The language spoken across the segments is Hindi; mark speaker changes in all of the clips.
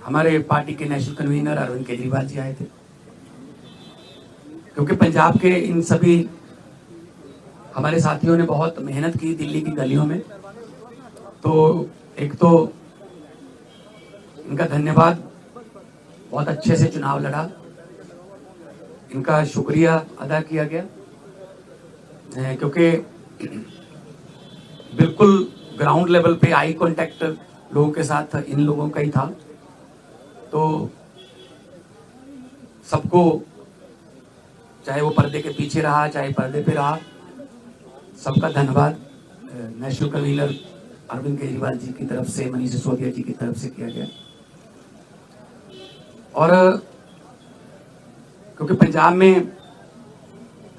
Speaker 1: हमारे पार्टी के नेशनल कन्वीनर अरविंद केजरीवाल जी आए थे, क्योंकि पंजाब के इन सभी हमारे साथियों ने बहुत मेहनत की दिल्ली की गलियों में। तो एक तो इनका धन्यवाद, बहुत अच्छे से चुनाव लड़ा, इनका शुक्रिया अदा किया गया, क्योंकि बिल्कुल ग्राउंड लेवल पे आई कांटेक्ट लोगों के साथ इन लोगों का ही था। तो सबको, चाहे वो पर्दे के पीछे रहा चाहे पर्दे पे रहा, सबका धन्यवाद नेशनल कन्वीनर अरविंद केजरीवाल जी की तरफ से, मनीष सिसोदिया जी की तरफ से किया गया। और क्योंकि पंजाब में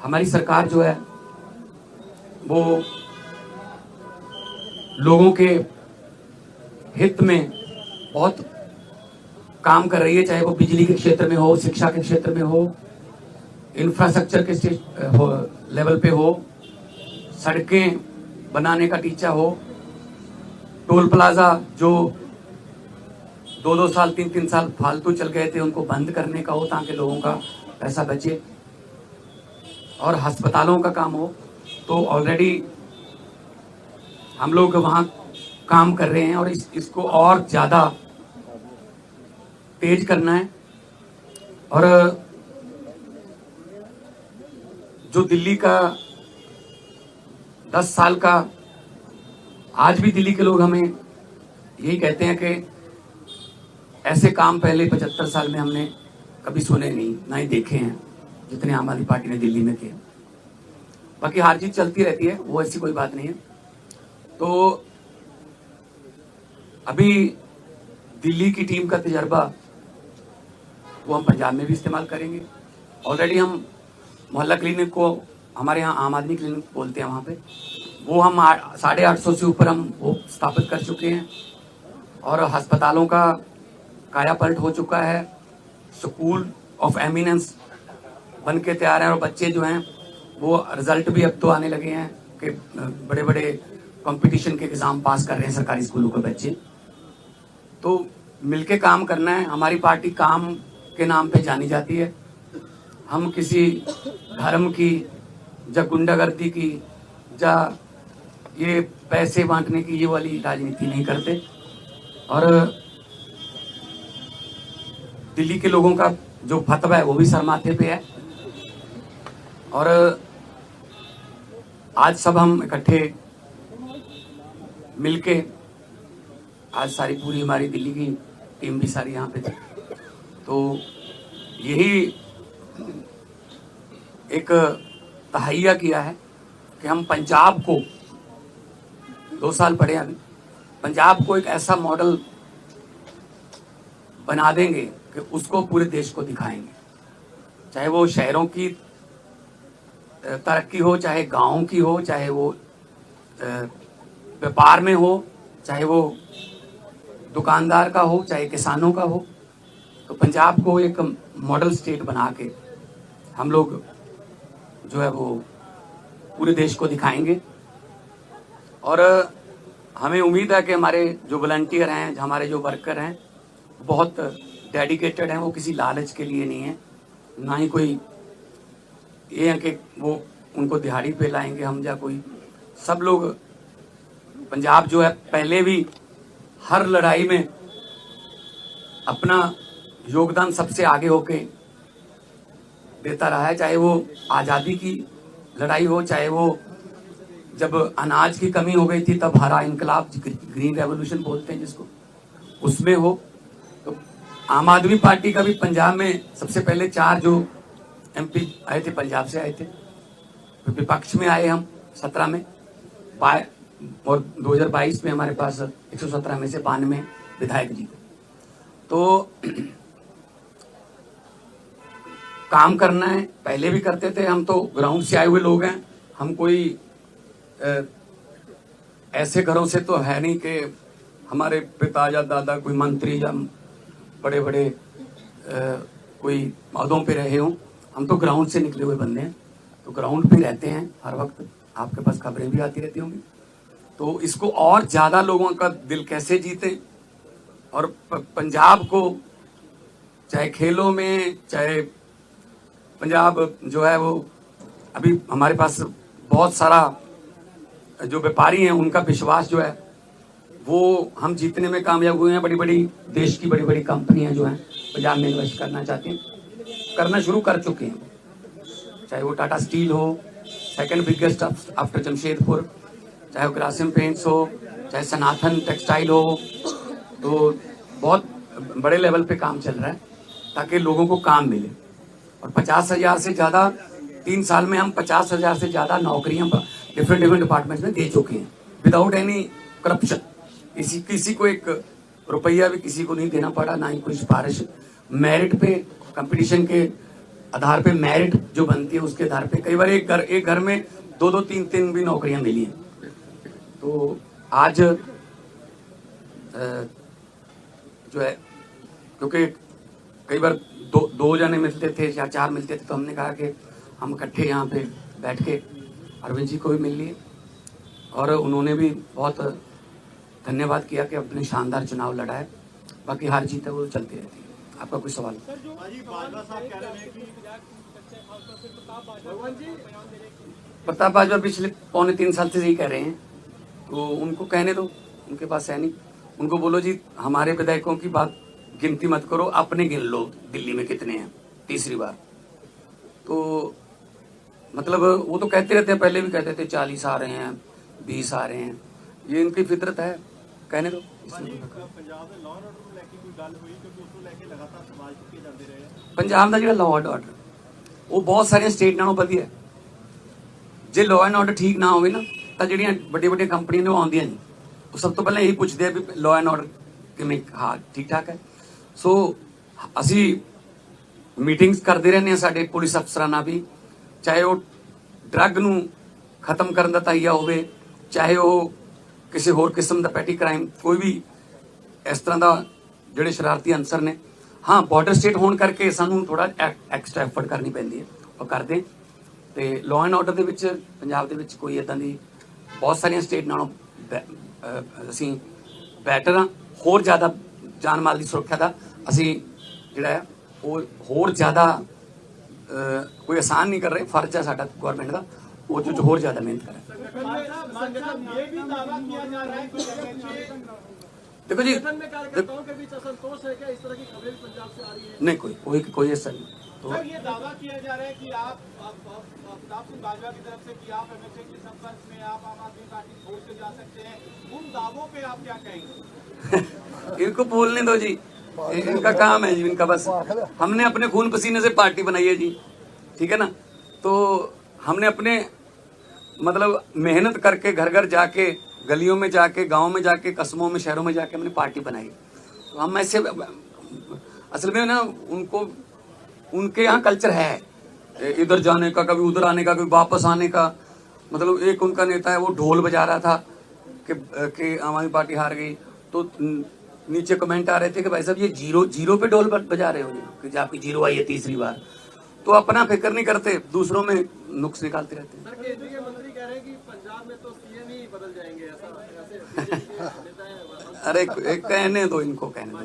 Speaker 1: हमारी सरकार जो है वो लोगों के हित में बहुत काम कर रही है, चाहे वो बिजली के क्षेत्र में हो, शिक्षा के क्षेत्र में हो, इंफ्रास्ट्रक्चर के लेवल पे हो, सड़कें बनाने का टीचा हो, टोल प्लाजा जो 2-2 साल 3-3 साल फालतू चल गए थे उनको बंद करने का हो ताकि लोगों का पैसा बचे, और अस्पतालों का काम हो। तो ऑलरेडी हम लोग वहाँ काम कर रहे हैं और इसको और ज़्यादा तेज करना है। और जो दिल्ली का 10 साल का, आज भी दिल्ली के लोग हमें यही कहते हैं कि ऐसे काम पहले 75 साल में हमने कभी सुने नहीं, ना ही देखे हैं जितने आम आदमी पार्टी ने दिल्ली में किए। बाकी हार जीत चलती रहती है, वो ऐसी कोई बात नहीं है। तो अभी दिल्ली की टीम का तजर्बा वो हम पंजाब में भी इस्तेमाल करेंगे। ऑलरेडी हम मोहल्ला क्लिनिक को, हमारे यहाँ आम आदमी क्लिनिक बोलते हैं, वहाँ पे वो हम 850 से ऊपर हम वो स्थापित कर चुके हैं। और अस्पतालों का काया पलट हो चुका है, स्कूल ऑफ एमिनेंस बन के तैयार हैं, और बच्चे जो हैं वो रिजल्ट भी अब तो आने लगे हैं कि बड़े बड़े कंपटीशन के एग्जाम पास कर रहे हैं सरकारी स्कूलों के बच्चे। तो मिलके काम करना है। हमारी पार्टी काम के नाम पे जानी जाती है। हम किसी धर्म की या गुंडागर्दी की या ये पैसे बांटने की ये वाली राजनीति नहीं करते। और दिल्ली के लोगों का जो फतवा है वो भी सर माथे पे है। और आज सब हम इकट्ठे मिलके, आज सारी पूरी हमारी दिल्ली की टीम भी सारी यहाँ पे थी, तो यही एक तहैया किया है कि हम पंजाब को, 2 साल पड़े अभी, पंजाब को एक ऐसा मॉडल बना देंगे कि उसको पूरे देश को दिखाएंगे। चाहे वो शहरों की तरक्की हो, चाहे गाँव की हो, चाहे वो व्यापार में हो, चाहे वो दुकानदार का हो, चाहे किसानों का हो। तो पंजाब को एक मॉडल स्टेट बना के हम लोग जो है वो पूरे देश को दिखाएंगे। और हमें उम्मीद है कि हमारे जो वॉलंटियर हैं, हमारे जो वर्कर हैं, बहुत डेडिकेटेड हैं। वो किसी लालच के लिए नहीं है, ना ही कोई ये है कि वो उनको दिहाड़ी पे लाएंगे हम या कोई। सब लोग, पंजाब जो है पहले भी हर लड़ाई में अपना योगदान सबसे आगे होके देता रहा है, चाहे वो आज़ादी की लड़ाई हो, चाहे वो जब अनाज की कमी हो गई थी तब हरा इनकलाब, ग्रीन रेवोल्यूशन बोलते हैं जिसको, उसमें हो। तो आम आदमी पार्टी का भी पंजाब में सबसे पहले 4 जो MP आए थे पंजाब से आए थे, विपक्ष में आए हम 17 में, और 2022 में हमारे पास 117 में से 92 विधायक जीते। तो काम करना है, पहले भी करते थे हम, तो ग्राउंड से आए हुए लोग हैं हम। कोई ऐसे घरों से तो है नहीं कि हमारे पिता या दादा कोई मंत्री या बड़े बड़े कोई पदों पे रहे हों। हम तो ग्राउंड से निकले हुए बंदे हैं, तो ग्राउंड पे रहते हैं हर वक्त। आपके पास खबरें भी आती रहती होंगी। तो इसको और ज़्यादा लोगों का दिल कैसे जीते और पंजाब को चाहे खेलों में, चाहे पंजाब जो है वो अभी हमारे पास बहुत सारा जो व्यापारी हैं उनका विश्वास जो है वो हम जीतने में कामयाब हुए हैं। बड़ी बड़ी देश की बड़ी बड़ी कंपनियां जो हैं पंजाब में इन्वेस्ट करना चाहती हैं, करना शुरू कर चुके हैं। चाहे वो टाटा स्टील हो, सेकंड बिगेस्ट आफ्टर जमशेदपुर, चाहे वो ग्रासिम पेंट्स हो, चाहे सनातन टेक्सटाइल हो, तो बहुत बड़े लेवल पे काम चल रहा है ताकि लोगों को काम मिले। और 50,000 से ज़्यादा 3 साल में हम 50,000 से ज़्यादा नौकरियां डिफरेंट डिपार्टमेंट्स में दे चुके हैं विदाउट एनी करप्शन। किसी को एक रुपया भी किसी को नहीं देना पड़ा, ना ही कोई सिफारिश। मेरिट पे, कंपटीशन के आधार पे मेरिट जो बनती है उसके आधार पे कई बार एक घर में 2-2, 3-3 भी नौकरियां मिली हैं। तो आज जो है क्योंकि कई बार दो जने मिलते थे या 4 मिलते थे, तो हमने कहा कि हम इकट्ठे यहाँ पे बैठ के अरविंद जी को भी मिल लिए और उन्होंने भी बहुत धन्यवाद किया कि अपने शानदार चुनाव लड़ा है। बाकी हार जीत है वो चलती रहती है। आपका कोई सवाल? प्रताप बाजवा पिछले 2.25-3 साल से यही कह रहे हैं, तो उनको कहने दो, उनके पास है नहीं। उनको बोलो जी हमारे विधायकों की बात गिनती मत करो, अपने गिन लो दिल्ली में कितने हैं तीसरी बार। तो मतलब वो तो कहते रहते हैं, पहले भी कहते थे 40 आ रहे हैं, 20 आ रहे हैं, ये इनकी फितरत है, कहने दो। पंजाब का जो लॉ एंड ऑर्डर वो बहुत सारे स्टेट नालों वधिया है। जे लॉ एंड ऑर्डर ठीक ना होवे ना तो ਜਿਹੜੀਆਂ ਵੱਡੀਆਂ ਕੰਪਨੀਆਂ ਨੇ ਉਹ ਆਉਂਦੀਆਂ ਨਹੀਂ, ਉਹ ਸਭ ਤੋਂ ਪਹਿਲਾਂ ਇਹੀ ਪੁੱਛਦੇ ਆ ਵੀ ਲॉ ਐਂਡ ਆਰਡਰ ਕਿਵੇਂ, ਹਾਂ ਠੀਕ ਠਾਕ ਹੈ। ਸੋ ਅਸੀਂ ਮੀਟਿੰਗਸ ਕਰਦੇ ਰਹਿੰਦੇ ਹਾਂ ਸਾਡੇ ਪੁਲਿਸ ਅਫਸਰਾਂ ਨਾਲ ਵੀ, ਚਾਹੇ ਉਹ ਡਰੱਗ ਨੂੰ ਖਤਮ ਕਰਨ ਦਾ ਤਾਈਆ ਹੋਵੇ, ਚਾਹੇ ਉਹ ਕਿਸੇ ਹੋਰ ਕਿਸਮ ਦਾ ਪੈਟੀ ਕ੍ਰਾਈਮ, ਕੋਈ ਵੀ ਇਸ ਤਰ੍ਹਾਂ ਦਾ ਜਿਹੜੇ ਸ਼ਰਾਰਤੀ ਅਨਸਰ ਨੇ। हाँ बॉर्डर स्टेट होने करके सानू थोड़ा एक्स्ट्रा एफर्ट करनी पैंदी है और करते। तो लॉ एंड ऑर्डर के पंजाब के कोई इदां दी बहुत सारिया स्टेट नालों असी बैटर हाँ, होर ज़्यादा जान माल की सुरक्षा का असी जिहड़ा है वो होर ज़्यादा कोई आसान नहीं कर रहे, फर्ज है साडा गौरमेंट का वो जो होर ज़्यादा मेहनत करे। देखो जी नहीं कोई ऐसा नहीं। तो
Speaker 2: ये दावा किया जा रहा है कि आप प्रताप सिंह बाजवा की तरफ से कि आप एमएचए के संपर्क में आप आम आदमी पार्टी छोड़ के जा सकते हैं, उन दावों पे आप क्या कहेंगे?
Speaker 1: इनको बोलने दो जी, इनका काम है जी, इनका बस। हमने अपने खून पसीने से पार्टी बनाई है जी, ठीक है ना। तो हमने अपने मतलब मेहनत करके घर घर जाके, गलियों में जाके, गांव में जाके, कस्बों में, शहरों में जाके हमने पार्टी बनाई। तो हम ऐसे असल में ना उनके यहाँ कल्चर है इधर जाने का, कभी उधर आने का, कभी वापस आने का। मतलब एक उनका नेता है वो ढोल बजा रहा था कि आम आदमी पार्टी हार गई, तो नीचे कमेंट आ रहे थे कि भाई साहब ये जीरो पे ढोल बजा रहे हो कि आपकी जीरो आई है तीसरी बार। तो अपना फिक्र नहीं करते, दूसरों में नुक्स निकालते रहते हैं।
Speaker 2: सर केंद्रीय मंत्री कह रहे हैं कि पंजाब में तो सीएम ही बदल जाएंगे, ऐसा
Speaker 1: अरे कहने दो, इनको कहने दो।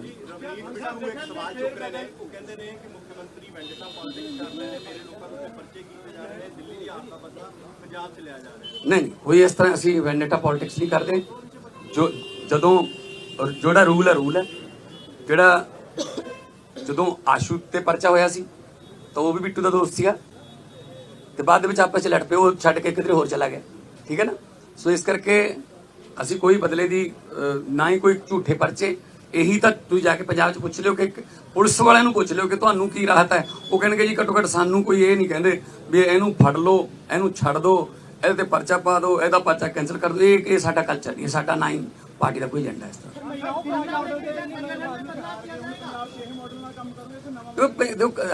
Speaker 1: नहीं कोई इस तरह असी वेंडेटा पॉलिटिक्स नहीं करते। जोड़ा रूल है जोड़ा जो आशू ते परचा होया सी तो वो भी बिट्टू का दोस्त सीगा, तो बाद में आपस लड़ पे वो छड़ के किधरे होर चला गया, ठीक है ना। सो इस करके असी कोई बदले दी ना ही कोई झूठे परचे। यही तो तुम जाके पंजाब च पुछ लियो कि पुलिस वाले नूं पुछ लियो कि तुहानूं की राहत है, वो कहेंगे जी घट्टो घट्ट सानूं कोई ये नहीं कहते भी इहनूं फड़ लो, इहनूं छड़ दो, इहदे ते परचा पा दो, इहदा परचा कैंसल कर दो। ये साडा कल्चर नहीं, साडा ना ही पार्टी का कोई एजेंडा इस तरह।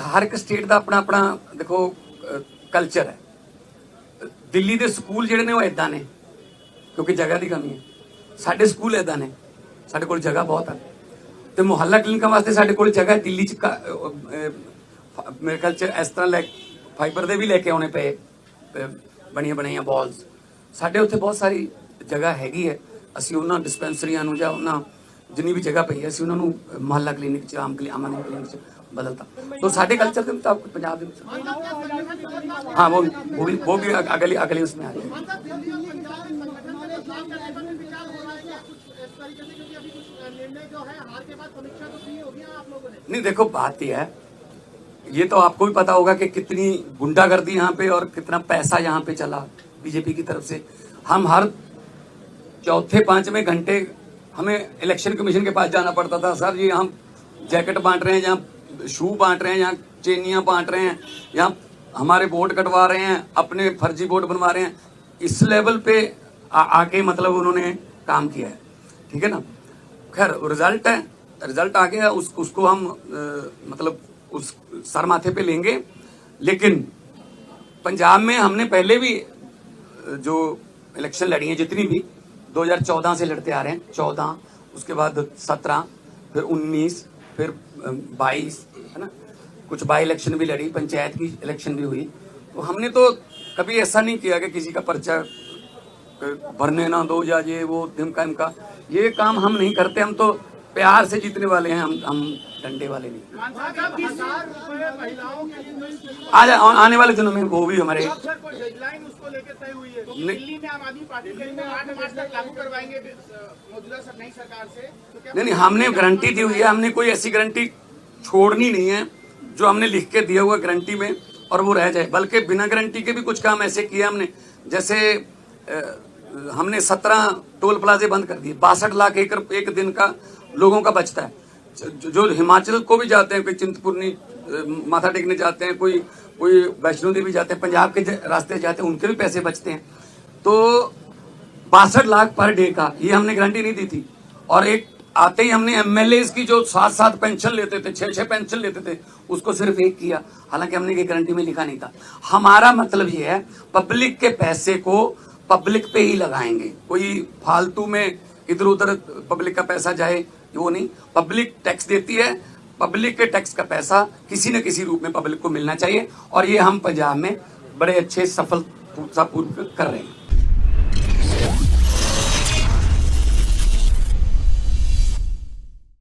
Speaker 1: हर एक स्टेट का अपना अपना देखो कल्चर है। दिल्ली के स्कूल जिहड़े ने वो इदां ने क्योंकि जगह की कमी है, साडे स्कूल इदां ने, साडे कोल जगह बहुत है। तो मुहल्ला क्लिनिकां वास्ते साडे कोल जगह है। दिल्ली च मेरे ख्याल च इस तरह फाइबर दे भी लेके आने पे बनिया बनाइया बॉल्स, साडे उत्थे बहुत सारी जगह हैगी है। असीं उन्हां डिस्पेंसरियां नूं जां उन्हां जिन्नी भी जगह पई है ਅਸੀਂ ਉਹਨਾਂ ਨੂੰ ਮੁਹੱਲਾ ਕਲੀਨਿਕ ਚ ਆਮ ਕਲੀਨਿਕ ਚ बदलता तो साढ़े कल्चर के मुताबिक पंजाब में हाँ वो भी अगले उसमें आ जाए। नहीं देखो बात यह है, ये तो आपको भी पता होगा कि कितनी गुंडागर्दी यहाँ पे और कितना पैसा यहाँ पे चला बीजेपी की तरफ से। हम हर चौथे पांचवें घंटे हमें इलेक्शन कमीशन के पास जाना पड़ता था, सर जी हम जैकेट बांट रहे हैं, जहाँ शू बांट रहे हैं, यहाँ चेनियां बांट रहे हैं, यहाँ हमारे वोट कटवा रहे हैं, अपने फर्जी वोट बनवा रहे हैं। इस लेवल पे आके मतलब उन्होंने काम किया है, ठीक है ना। खैर रिजल्ट है, रिजल्ट आ गया, उसको हम मतलब उस सर माथे पे लेंगे। लेकिन पंजाब में हमने पहले भी जो इलेक्शन लड़ी है जितनी भी 2014 से लड़ते आ रहे हैं, 14 उसके बाद 17 फिर 19 फिर 22 है ना, कुछ बाई इलेक्शन भी लड़ी, पंचायत की इलेक्शन भी हुई। तो हमने तो कभी ऐसा नहीं किया कि किसी का पर्चा भरने ना दो या ये वो धिमका इमका, ये काम हम नहीं करते। हम तो प्यार से जीतने वाले हैं, हम डंडे वाले नहीं। आज आने वाले दिनों में वो भी हमारे
Speaker 2: डेडलाइन उसको लेकर तय हुई है। दिल्ली में आम आदमी पार्टी के 8 मार्च तक लागू करवाएंगे मौजूदा नई सरकार से। तो
Speaker 1: नहीं, हमने गारंटी दी हुई है, हमने कोई ऐसी गारंटी छोड़नी नहीं है जो हमने लिख के दिया हुआ गारंटी में और वो रह जाए। बल्कि बिना गारंटी के भी कुछ काम ऐसे किया हमने, जैसे हमने 17 टोल प्लाजे बंद कर दिए। 62 लाख एकड़ एक दिन का लोगों का बचता है। जो हिमाचल को भी जाते हैं, कोई चिंतपूर्णी माथा टेकने जाते हैं, कोई वैष्णो देवी जाते हैं, पंजाब के रास्ते जाते हैं, उनके भी पैसे बचते हैं। तो 62 लाख पर डे का ये हमने गारंटी नहीं दी थी। और एक आते ही हमने एमएलए की जो 7-7 पेंशन लेते थे, 6-6 पेंशन लेते थे, उसको सिर्फ एक किया। हालांकि हमने ये गारंटी में लिखा नहीं था। हमारा मतलब ये है पब्लिक के पैसे को पब्लिक पे ही लगाएंगे, कोई फालतू में इधर उधर पब्लिक का पैसा जाए वो नहीं। पब्लिक टैक्स देती है, पब्लिक के टैक्स का पैसा किसी न किसी रूप में पब्लिक को मिलना चाहिए और ये हम पंजाब में बड़े अच्छे सफलतापूर्वक कर रहे हैं।